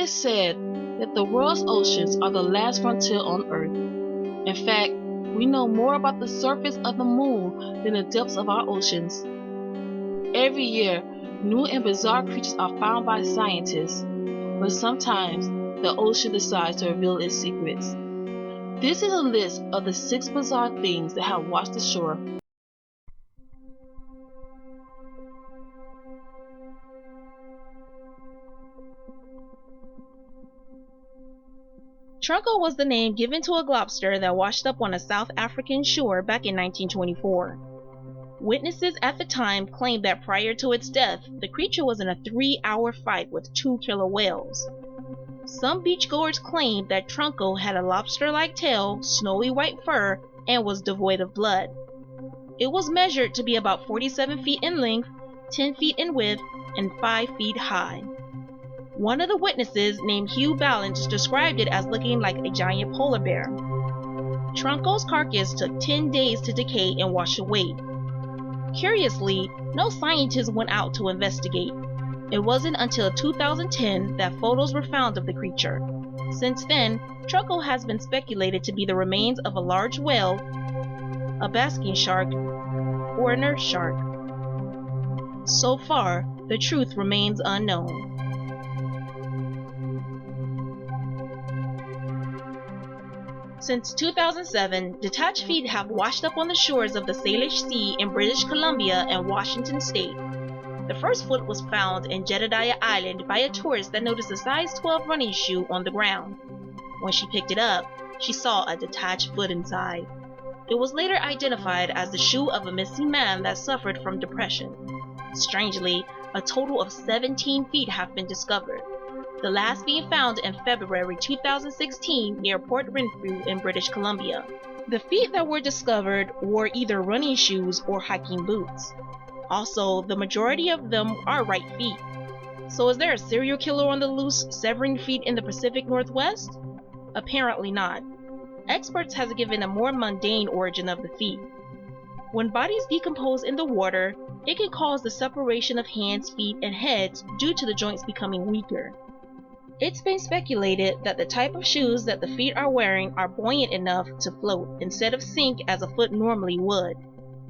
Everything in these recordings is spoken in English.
is said that the world's oceans are the last frontier on Earth. In fact, we know more about the surface of the moon than the depths of our oceans. Every year, new and bizarre creatures are found by scientists, but sometimes the ocean decides to reveal its secrets. This is a list of the 6 bizarre things that have washed ashore. Trunko was the name given to a lobster that washed up on a South African shore back in 1924. Witnesses at the time claimed that prior to its death, the creature was in a 3-hour fight with 2 killer whales. Some beachgoers claimed that Trunko had a lobster-like tail, snowy white fur, and was devoid of blood. It was measured to be about 47 feet in length, 10 feet in width, and 5 feet high. One of the witnesses, named Hugh Balance, described it as looking like a giant polar bear. Trunko's carcass took 10 days to decay and wash away. Curiously, no scientists went out to investigate. It wasn't until 2010 that photos were found of the creature. Since then, Trunko has been speculated to be the remains of a large whale, a basking shark, or a nurse shark. So far, the truth remains unknown. Since 2007, Detached Feet have washed up on the shores of the Salish Sea in British Columbia and Washington State. The first foot was found in Jedediah Island by a tourist that noticed a size 12 running shoe on the ground. When she picked it up, she saw a detached foot inside. It was later identified as the shoe of a missing man that suffered from depression. Strangely, a total of 17 feet have been discovered, the last being found in February 2016 near Port Renfrew in British Columbia. The feet that were discovered wore either running shoes or hiking boots. Also, the majority of them are right feet. So is there a serial killer on the loose severing feet in the Pacific Northwest? Apparently not. Experts have given a more mundane origin of the feet. When bodies decompose in the water, it can cause the separation of hands, feet, and heads due to the joints becoming weaker. It's been speculated that the type of shoes that the feet are wearing are buoyant enough to float instead of sink as a foot normally would.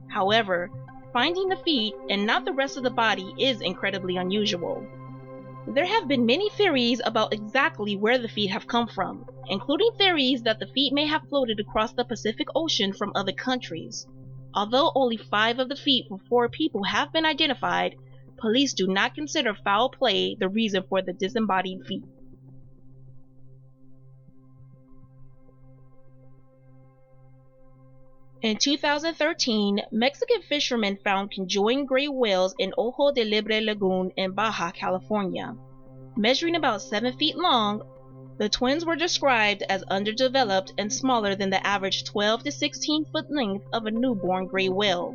However, finding the feet and not the rest of the body is incredibly unusual. There have been many theories about exactly where the feet have come from, including theories that the feet may have floated across the Pacific Ocean from other countries. Although only 5 of the feet from 4 people have been identified, police do not consider foul play the reason for the disembodied feet. In 2013, Mexican fishermen found conjoined gray whales in Ojo de Libre Lagoon in Baja California. Measuring about 7 feet long, the twins were described as underdeveloped and smaller than the average 12 to 16 foot length of a newborn gray whale.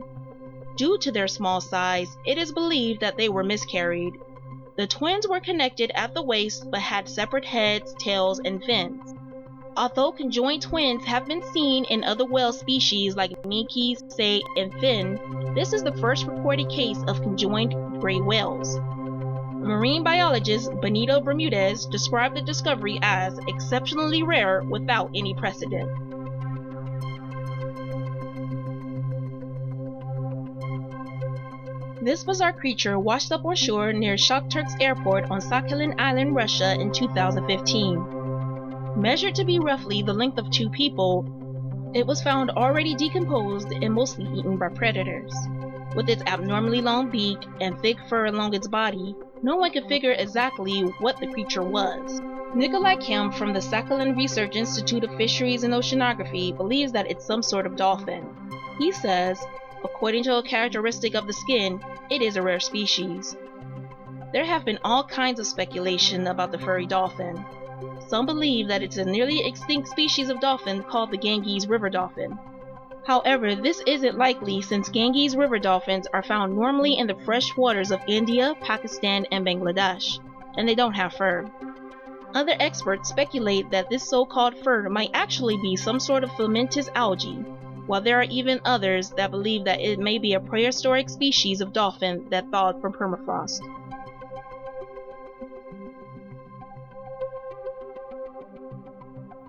Due to their small size, it is believed that they were miscarried. The twins were connected at the waist but had separate heads, tails, and fins. Although conjoined twins have been seen in other whale species like minke, sei, and fin, this is the first recorded case of conjoined gray whales. Marine biologist Benito Bermudez described the discovery as exceptionally rare without any precedent. This bizarre creature washed up on shore near Shakhtarsk Airport on Sakhalin Island, Russia in 2015. Measured to be roughly the length of 2 people, it was found already decomposed and mostly eaten by predators. With its abnormally long beak and thick fur along its body, no one could figure exactly what the creature was. Nikolai Kemp from the Sakhalin Research Institute of Fisheries and Oceanography believes that it's some sort of dolphin. He says, according to a characteristic of the skin, it is a rare species. There have been all kinds of speculation about the furry dolphin. Some believe that it's a nearly extinct species of dolphin called the Ganges river dolphin. However, this isn't likely since Ganges river dolphins are found normally in the fresh waters of India, Pakistan, and Bangladesh, and they don't have fur. Other experts speculate that this so-called fur might actually be some sort of filamentous algae, while there are even others that believe that it may be a prehistoric species of dolphin that thawed from permafrost.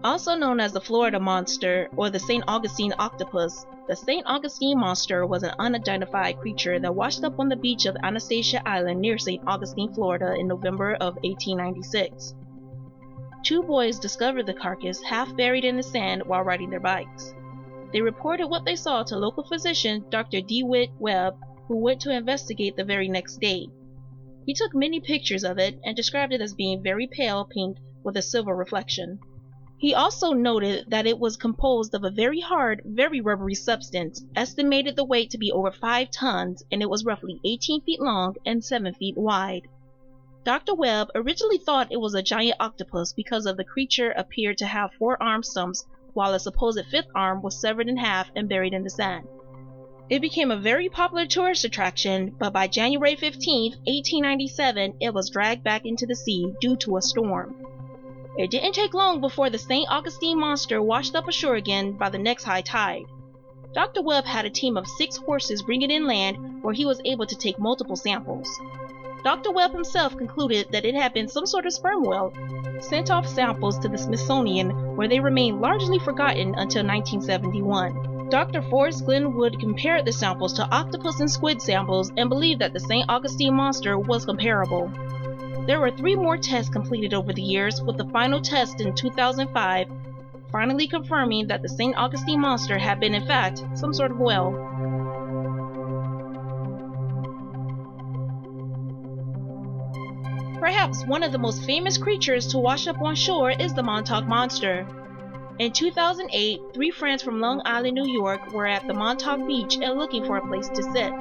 Also known as the Florida Monster or the St. Augustine Octopus, the St. Augustine Monster was an unidentified creature that washed up on the beach of Anastasia Island near St. Augustine, Florida in November of 1896. Two boys discovered the carcass half buried in the sand while riding their bikes. They reported what they saw to local physician Dr. DeWitt Webb, who went to investigate the very next day. He took many pictures of it and described it as being very pale pink with a silver reflection. He also noted that it was composed of a very hard, very rubbery substance, estimated the weight to be over 5 tons, and it was roughly 18 feet long and 7 feet wide. Dr. Webb originally thought it was a giant octopus because of the creature appeared to have 4 arm stumps, while a supposed 5th arm was severed in half and buried in the sand. It became a very popular tourist attraction, but by January 15, 1897, it was dragged back into the sea due to a storm. It didn't take long before the St. Augustine Monster washed up ashore again by the next high tide. Dr. Webb had a team of 6 horses bring it inland, where he was able to take multiple samples. Dr. Webb himself concluded that it had been some sort of sperm whale, sent off samples to the Smithsonian, where they remained largely forgotten until 1971. Dr. Forrest Glenwood compared the samples to octopus and squid samples and believed that the St. Augustine Monster was comparable. There were 3 more tests completed over the years, with the final test in 2005 finally confirming that the St. Augustine Monster had been in fact some sort of whale. Perhaps one of the most famous creatures to wash up on shore is the Montauk Monster. In 2008, 3 friends from Long Island, New York were at the Montauk Beach and looking for a place to sit.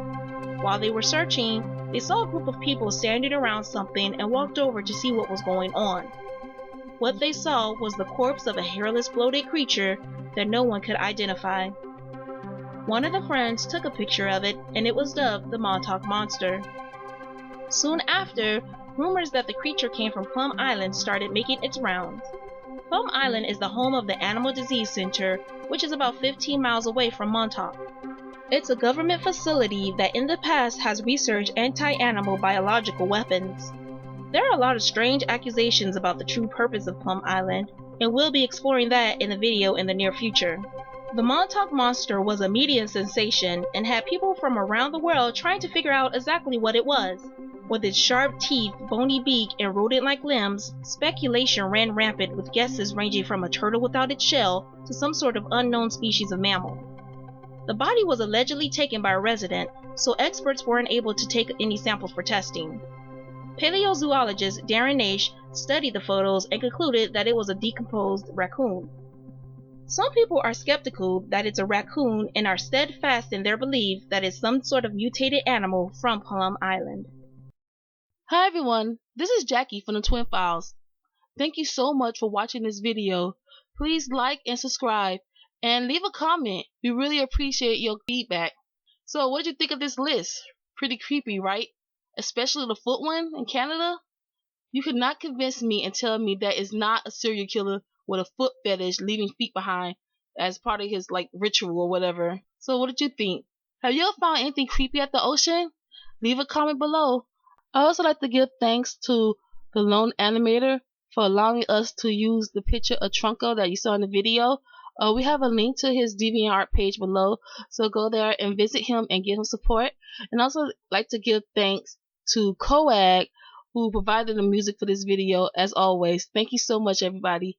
While they were searching, they saw a group of people standing around something and walked over to see what was going on. What they saw was the corpse of a hairless, bloated creature that no one could identify. One of the friends took a picture of it, and it was dubbed the Montauk Monster. Soon after, rumors that the creature came from Plum Island started making its rounds. Plum Island is the home of the Animal Disease Center, which is about 15 miles away from Montauk. It's a government facility that in the past has researched anti-animal biological weapons. There are a lot of strange accusations about the true purpose of Plum Island, and we'll be exploring that in the video in the near future. The Montauk Monster was a media sensation and had people from around the world trying to figure out exactly what it was. With its sharp teeth, bony beak, and rodent-like limbs, speculation ran rampant with guesses ranging from a turtle without its shell to some sort of unknown species of mammal. The body was allegedly taken by a resident, so experts weren't able to take any samples for testing. Paleozoologist Darren Naish studied the photos and concluded that it was a decomposed raccoon. Some people are skeptical that it's a raccoon and are steadfast in their belief that it's some sort of mutated animal from Plum Island. Hi everyone, this is Jackie from the Twin Files. Thank you so much for watching this video. Please like and subscribe and leave a comment. We really appreciate your feedback. So what did you think of this list? Pretty creepy, right? Especially the foot one in Canada? You could not convince me and tell me that is not a serial killer with a foot fetish leaving feet behind as part of his ritual or whatever. So what did you think? Have you ever found anything creepy at the ocean? Leave a comment below. I also like to give thanks to the Loneanimator for allowing us to use the picture of Trunko that you saw in the video. We have a link to his DeviantArt page below, so go there and visit him and give him support. And also like to give thanks to CO.AG, who provided the music for this video as always. Thank you so much, everybody.